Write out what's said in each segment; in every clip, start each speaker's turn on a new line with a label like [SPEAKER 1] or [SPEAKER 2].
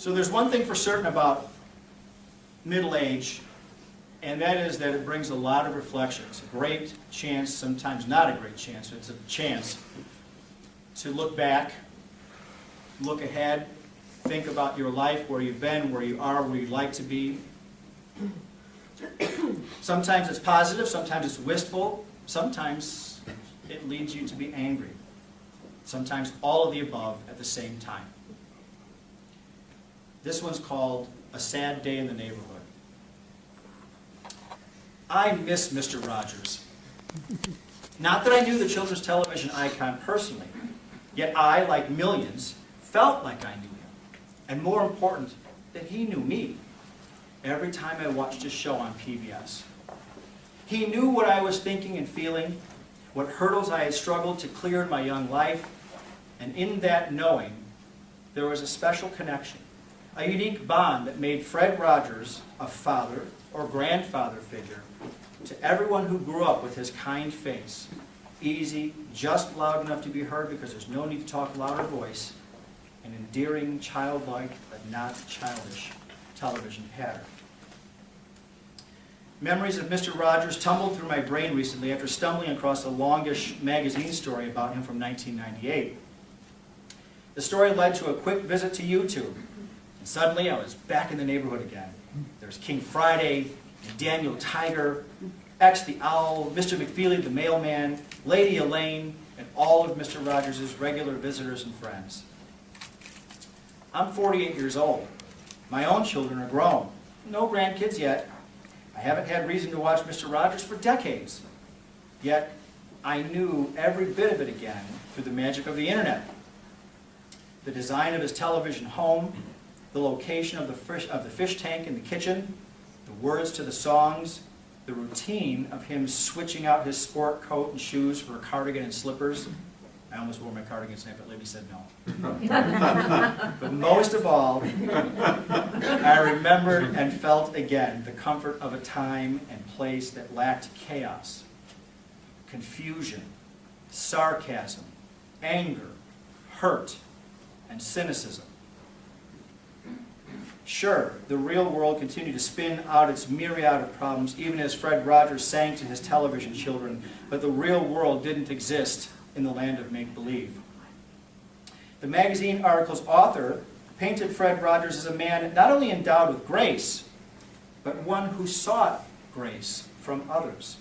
[SPEAKER 1] So there's one thing for certain about middle age, and that is that it brings a lot of reflections. A great chance, sometimes not a great chance, but it's a chance to look back, look ahead, think about your life, where you've been, where you are, where you'd like to be. Sometimes it's positive, sometimes it's wistful, sometimes it leads you to be angry. Sometimes all of the above at the same time. This one's called A Sad Day in the Neighborhood. I miss Mr. Rogers. Not that I knew the children's television icon personally, yet I, like millions, felt like I knew him. And more important, that he knew me every time I watched his show on PBS. He knew what I was thinking and feeling, what hurdles I had struggled to clear in my young life, and in that knowing, there was a special connection, a unique bond that made Fred Rogers a father or grandfather figure to everyone who grew up with his kind face, easy, just loud enough to be heard because there's no need to talk louder voice, an endearing, childlike, but not childish television pattern. Memories of Mr. Rogers tumbled through my brain recently after stumbling across a longish magazine story about him from 1998. The story led to a quick visit to YouTube, and suddenly I was back in the neighborhood again. There's King Friday, Daniel Tiger, X the Owl, Mr. McFeely the Mailman, Lady Elaine, and all of Mr. Rogers' regular visitors and friends. I'm 48 years old. My own children are grown. No grandkids yet. I haven't had reason to watch Mr. Rogers for decades. Yet, I knew every bit of it again through the magic of the internet. The design of his television home, the location of the fish tank in the kitchen, the words to the songs, the routine of him switching out his sport coat and shoes for a cardigan and slippers. I almost wore my cardigan tonight, but Libby said no. But most of all, I remembered and felt again the comfort of a time and place that lacked chaos, confusion, sarcasm, anger, hurt, and cynicism. Sure, the real world continued to spin out its myriad of problems, even as Fred Rogers sang to his television children, but the real world didn't exist in the land of make-believe. The magazine article's author painted Fred Rogers as a man not only endowed with grace, but one who sought grace from others,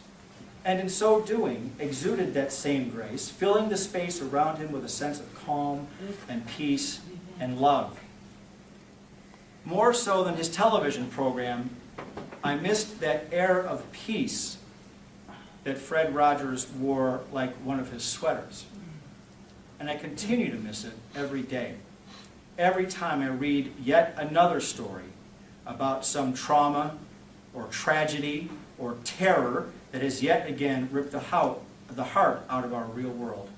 [SPEAKER 1] and in so doing exuded that same grace, filling the space around him with a sense of calm and peace and love. More so than his television program, I missed that air of peace that Fred Rogers wore like one of his sweaters. And I continue to miss it every day. Every time I read yet another story about some trauma or tragedy or terror that has yet again ripped the heart out of our real world.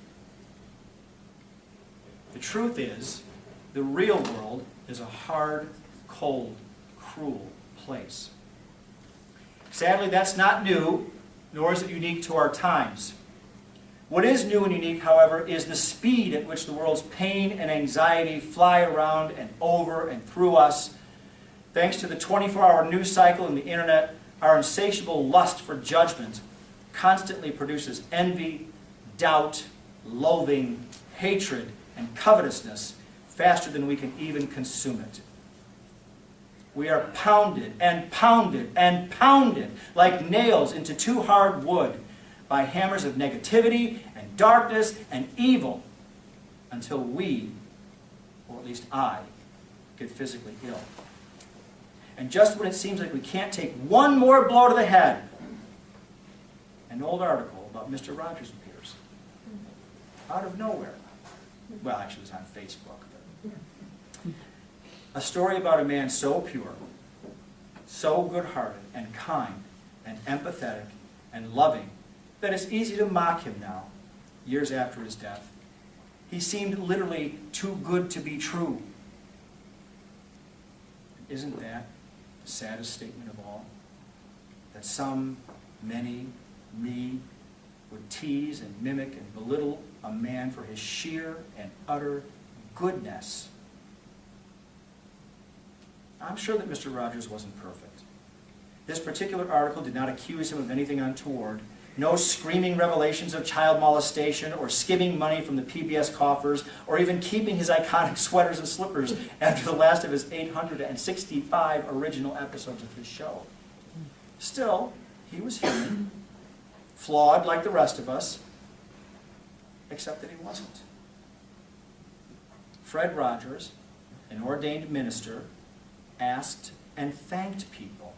[SPEAKER 1] The truth is, the real world is a hard, cold, cruel place. Sadly, that's not new, nor is it unique to our times. What is new and unique, however, is the speed at which the world's pain and anxiety fly around and over and through us. Thanks to the 24-hour news cycle and the internet, our insatiable lust for judgment constantly produces envy, doubt, loathing, hatred, and covetousness faster than we can even consume it. We are pounded and pounded and pounded like nails into too hard wood by hammers of negativity and darkness and evil until we, or at least I, get physically ill. And just when it seems like we can't take one more blow to the head, an old article about Mr. Rogers appears. Out of nowhere. Well, actually it was on Facebook. A story about a man so pure, so good-hearted and kind and empathetic and loving that it's easy to mock him now, years after his death. He seemed literally too good to be true. Isn't that the saddest statement of all? That some, many, me, would tease and mimic and belittle a man for his sheer and utter goodness. I'm sure that Mr. Rogers wasn't perfect. This particular article did not accuse him of anything untoward. No screaming revelations of child molestation or skimming money from the PBS coffers or even keeping his iconic sweaters and slippers after the last of his 865 original episodes of his show. Still, he was human, flawed like the rest of us, except that he wasn't. Fred Rogers, an ordained minister, asked and thanked people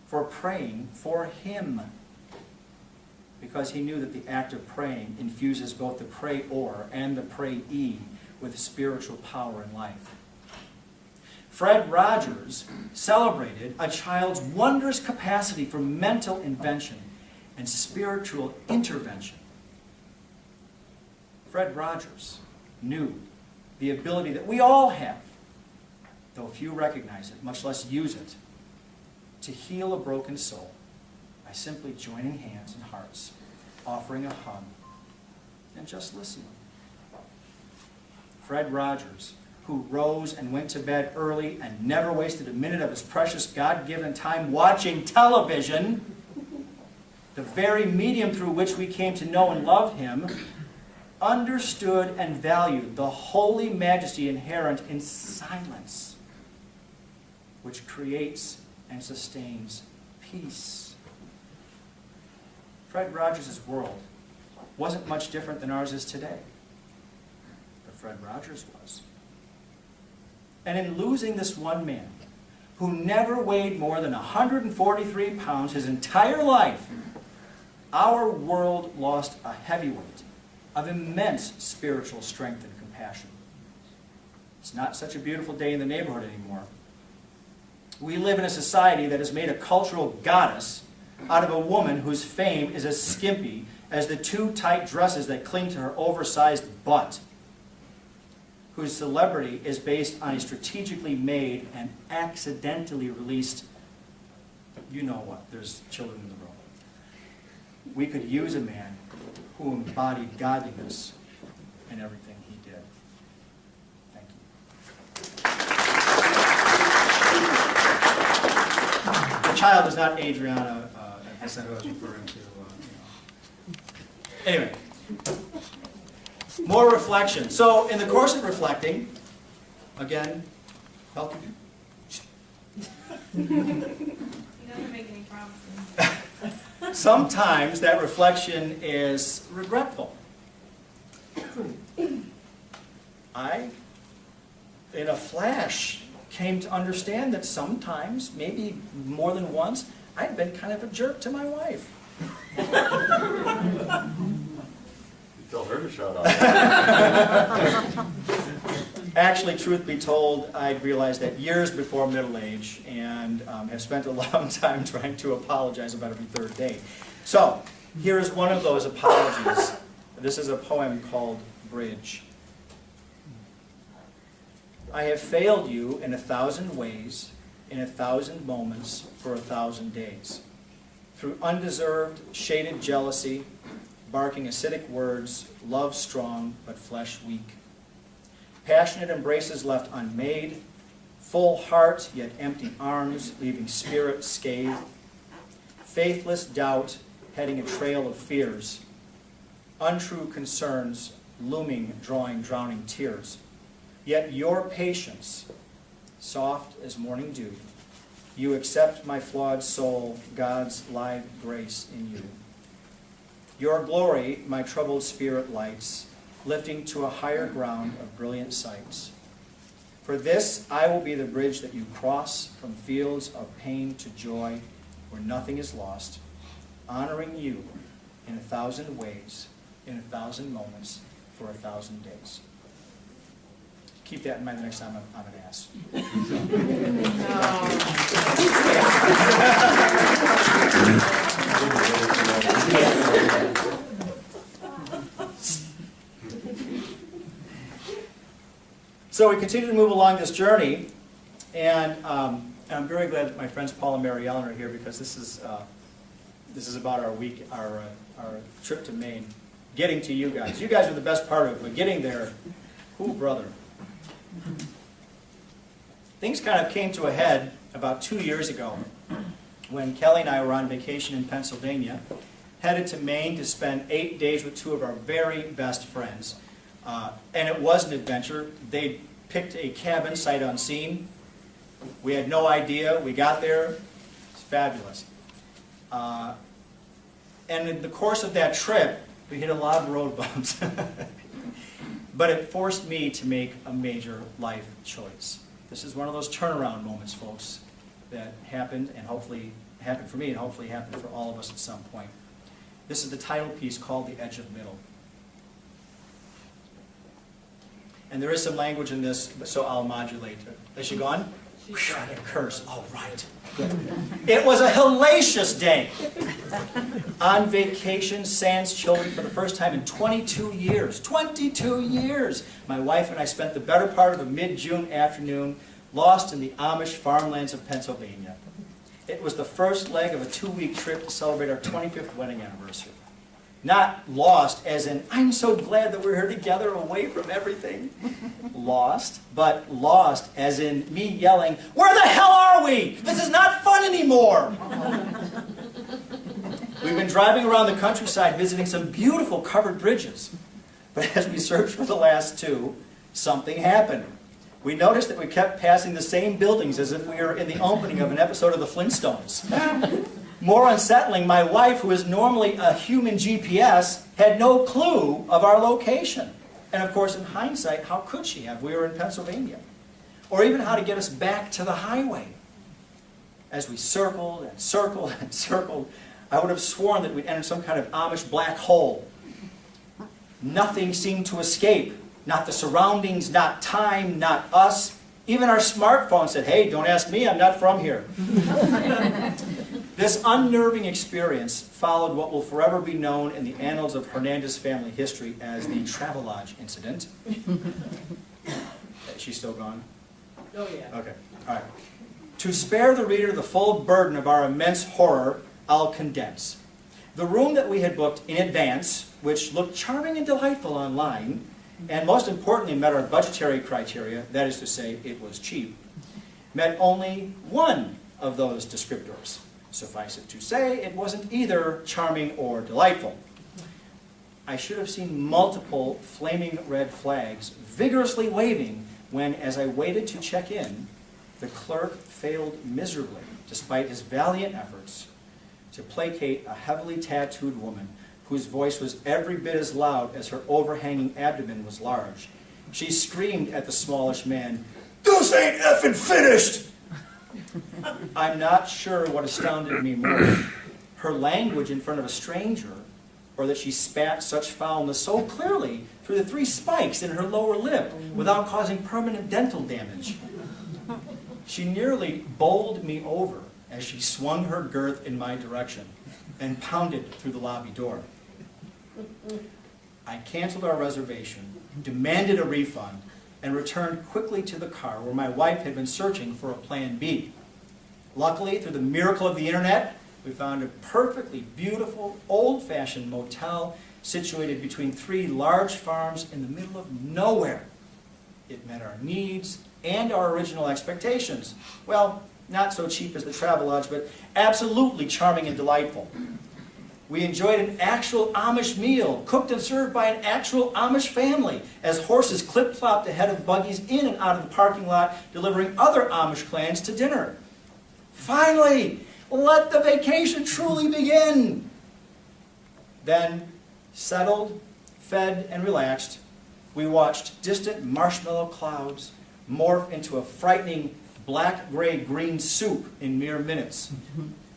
[SPEAKER 1] for praying for him, because he knew that the act of praying infuses both the prayor and the prayee with spiritual power and life. Fred Rogers celebrated a child's wondrous capacity for mental invention and spiritual intervention. Fred Rogers knew the ability that we all have, though few recognize it, much less use it, to heal a broken soul by simply joining hands and hearts, offering a hug, and just listening. Fred Rogers, who rose and went to bed early and never wasted a minute of his precious God-given time watching television, the very medium through which we came to know and love him, understood and valued the holy majesty inherent in silence, which creates and sustains peace. Fred Rogers' world wasn't much different than ours is today, but Fred Rogers was. And in losing this one man, who never weighed more than 143 pounds his entire life, our world lost a heavyweight of immense spiritual strength and compassion. It's not such a beautiful day in the neighborhood anymore. We live in a society that has made a cultural goddess out of a woman whose fame is as skimpy as the too tight dresses that cling to her oversized butt, whose celebrity is based on a strategically made and accidentally released, you know what, there's children in the room. We could use a man who embodied godliness in everything he did. Thank you. The child is not Adriana, that's not who I was referring to. Anyway, more reflection. So in the course of reflecting, again, help
[SPEAKER 2] He doesn't make any promises.
[SPEAKER 1] sometimes that reflection is regretful. I, in a flash, came to understand that sometimes, maybe more than once, I'd been kind of a jerk to my wife.
[SPEAKER 3] You tell her to shut up.
[SPEAKER 1] Actually, truth be told, I realized that years before middle age, and have spent a long time trying to apologize about every third day. So, here is one of those apologies. This is a poem called Bridge. I have failed you in 1,000 ways, in 1,000 moments, for 1,000 days. Through undeserved, shaded jealousy, barking acidic words, love strong, but flesh weak. Passionate embraces left unmade, full heart, yet empty arms, leaving spirit scathed. Faithless doubt, heading a trail of fears. Untrue concerns, looming, drawing drowning tears. Yet your patience, soft as morning dew, you accept my flawed soul, God's live grace in you. Your glory, my troubled spirit lights, lifting to a higher ground of brilliant sights. For this I will be the bridge that you cross from fields of pain to joy, where nothing is lost, honoring you in 1,000 ways, in 1,000 moments, for 1,000 days. Keep that in mind the next time I'm an ass. So we continue to move along this journey, and I'm very glad that my friends Paul and Mary Ellen are here, because this is about our week, our trip to Maine, getting to you guys. You guys are the best part of it, but getting there, ooh, brother. Things kind of came to a head about 2 years ago when Kelly and I were on vacation in Pennsylvania, headed to Maine to spend 8 days with two of our very best friends. And it was an adventure. They picked a cabin sight unseen. We had no idea. We got there. It's fabulous. And in the course of that trip, we hit a lot of road bumps. But it forced me to make a major life choice. This is one of those turnaround moments, folks, that happened, and hopefully happened for me, and hopefully happened for all of us at some point. This is the title piece called The Edge of Middle. And there is some language in this, so I'll modulate it. Is she gone? Whew, I didn't curse. All right. It was a hellacious day. On vacation, sans children, for the first time in 22 years. 22 years! My wife and I spent the better part of a mid-June afternoon lost in the Amish farmlands of Pennsylvania. It was the first leg of a 2-week trip to celebrate our 25th wedding anniversary. Not lost as in, I'm so glad that we're here together away from everything. Lost, but lost as in me yelling, where the hell are we? This is not fun anymore. We've been driving around the countryside visiting some beautiful covered bridges. But as we searched for the last two, something happened. We noticed that we kept passing the same buildings as if we were in the opening of an episode of the Flintstones. More unsettling, my wife, who is normally a human GPS, had no clue of our location. And of course, in hindsight, how could she have? We were in Pennsylvania. Or even how to get us back to the highway. As we circled and circled and circled, I would have sworn that we'd entered some kind of Amish black hole. Nothing seemed to escape. Not the surroundings, not time, not us. Even our smartphone said, hey, don't ask me, I'm not from here. This unnerving experience followed what will forever be known in the annals of Hernandez family history as the Travelodge incident. She's still gone?
[SPEAKER 2] Oh, yeah.
[SPEAKER 1] Okay, all right. To spare the reader the full burden of our immense horror, I'll condense. The room that we had booked in advance, which looked charming and delightful online, and most importantly met our budgetary criteria, that is to say, it was cheap, met only one of those descriptors. Suffice it to say, it wasn't either charming or delightful. I should have seen multiple flaming red flags vigorously waving when, as I waited to check in, the clerk failed miserably, despite his valiant efforts, to placate a heavily tattooed woman whose voice was every bit as loud as her overhanging abdomen was large. She screamed at the smallish man, "This ain't effing finished!" I'm not sure what astounded me more, her language in front of a stranger, or that she spat such foulness so clearly through the 3 spikes in her lower lip without causing permanent dental damage. She nearly bowled me over as she swung her girth in my direction and pounded through the lobby door. I canceled our reservation, demanded a refund, and returned quickly to the car where my wife had been searching for a plan B. Luckily, through the miracle of the internet, we found a perfectly beautiful, old-fashioned motel situated between 3 large farms in the middle of nowhere. It met our needs and our original expectations. Well, not so cheap as the Travelodge, but absolutely charming and delightful. We enjoyed an actual Amish meal, cooked and served by an actual Amish family, as horses clip-clopped ahead of buggies in and out of the parking lot, delivering other Amish clans to dinner. Finally, let the vacation truly begin. Then, settled, fed, and relaxed, we watched distant marshmallow clouds morph into a frightening black-gray-green soup in mere minutes.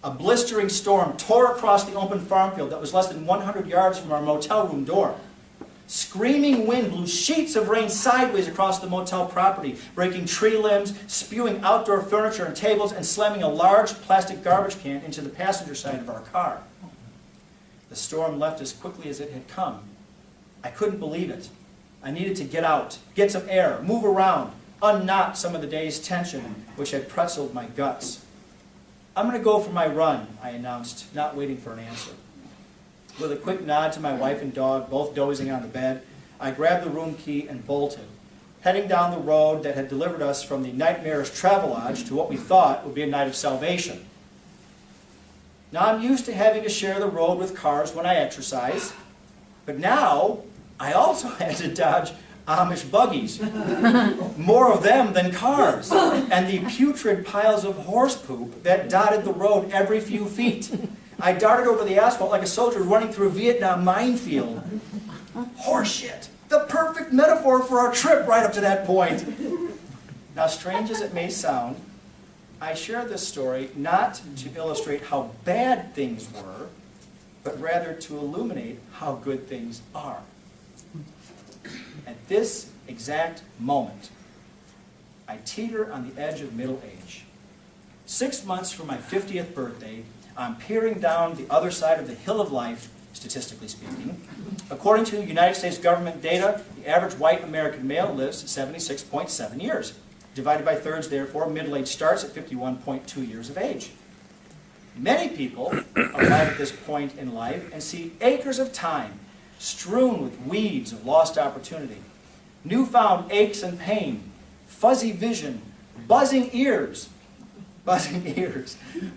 [SPEAKER 1] A blistering storm tore across the open farm field that was less than 100 yards from our motel room door. Screaming wind blew sheets of rain sideways across the motel property, breaking tree limbs, spewing outdoor furniture and tables, and slamming a large plastic garbage can into the passenger side of our car. The storm left as quickly as it had come. I couldn't believe it. I needed to get out, get some air, move around, unknot some of the day's tension which had pretzeled my guts. I'm going to go for my run, I announced, not waiting for an answer. With a quick nod to my wife and dog, both dozing on the bed, I grabbed the room key and bolted, heading down the road that had delivered us from the nightmarish travelage to what we thought would be a night of salvation. Now, I'm used to having to share the road with cars when I exercise, but now I also had to dodge Amish buggies, more of them than cars, and the putrid piles of horse poop that dotted the road every few feet. I darted over the asphalt like a soldier running through a Vietnam minefield. Horse shit, the perfect metaphor for our trip right up to that point. Now, strange as it may sound, I share this story not to illustrate how bad things were, but rather to illuminate how good things are. At this exact moment, I teeter on the edge of middle age. 6 months from my 50th birthday, I'm peering down the other side of the hill of life, statistically speaking. According to United States government data, the average white American male lives 76.7 years. Divided by thirds, therefore, middle age starts at 51.2 years of age. Many people arrive at this point in life and see acres of time strewn with weeds of lost opportunity, newfound aches and pain, fuzzy vision, buzzing ears,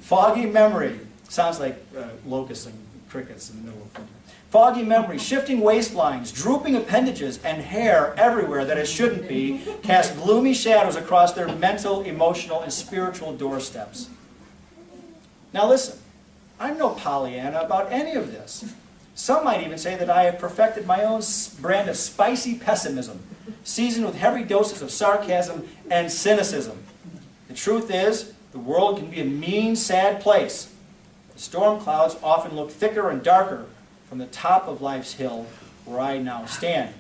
[SPEAKER 1] foggy memory, sounds like locusts and crickets in the middle of winter. Foggy memory, shifting waistlines, drooping appendages, and hair everywhere that it shouldn't be cast gloomy shadows across their mental, emotional, and spiritual doorsteps. Now listen, I'm no Pollyanna about any of this. Some might even say that I have perfected my own brand of spicy pessimism, seasoned with heavy doses of sarcasm and cynicism. The truth is, the world can be a mean, sad place. The storm clouds often look thicker and darker from the top of life's hill where I now stand.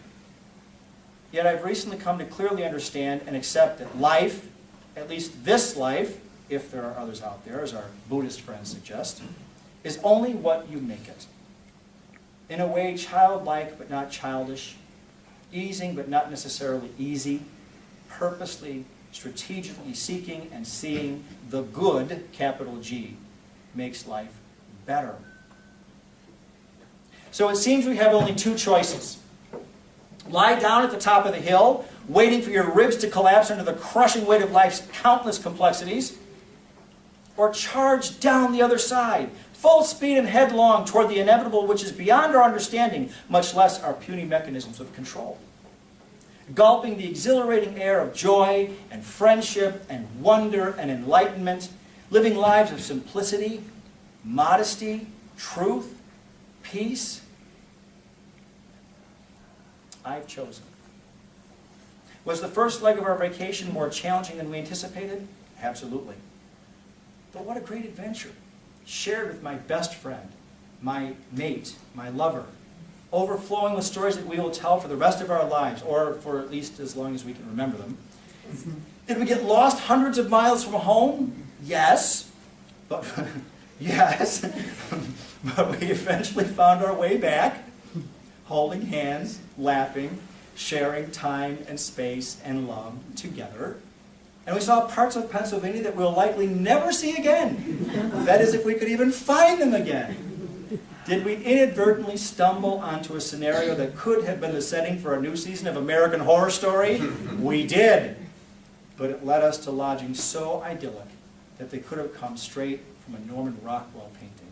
[SPEAKER 1] Yet I've recently come to clearly understand and accept that life, at least this life, if there are others out there, as our Buddhist friends suggest, is only what you make it. In a way, childlike but not childish, easing but not necessarily easy, purposely, strategically seeking and seeing the good, capital G, makes life better. So it seems we have only two choices. Lie down at the top of the hill, waiting for your ribs to collapse under the crushing weight of life's countless complexities, or charge down the other side, full speed and headlong toward the inevitable which is beyond our understanding, much less our puny mechanisms of control. Gulping the exhilarating air of joy and friendship and wonder and enlightenment, living lives of simplicity, modesty, truth, peace. I've chosen. Was the first leg of our vacation more challenging than we anticipated? Absolutely. But what a great adventure, shared with my best friend, my mate, my lover, overflowing with stories that we will tell for the rest of our lives, or for at least as long as we can remember them. Did we get lost hundreds of miles from home? Yes. But, yes. But we eventually found our way back, holding hands, laughing, sharing time and space and love together. And we saw parts of Pennsylvania that we'll likely never see again. That is, if we could even find them again. Did we inadvertently stumble onto a scenario that could have been the setting for a new season of American Horror Story? We did. But it led us to lodging so idyllic that they could have come straight from a Norman Rockwell painting.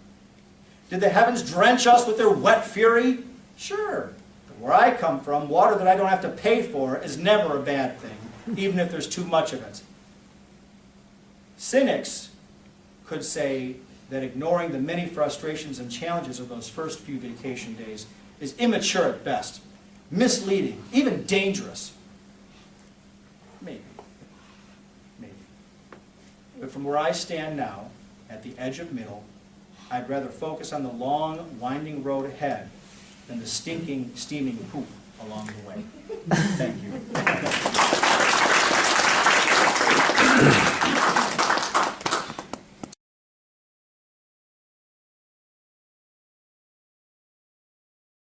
[SPEAKER 1] Did the heavens drench us with their wet fury? Sure. But where I come from, water that I don't have to pay for is never a bad thing, even if there's too much of it. Cynics could say that ignoring the many frustrations and challenges of those first few vacation days is immature at best, misleading, even dangerous. Maybe. Maybe. But from where I stand now, at the edge of middle, I'd rather focus on the long, winding road ahead than the stinking, steaming poop along the way. Thank you.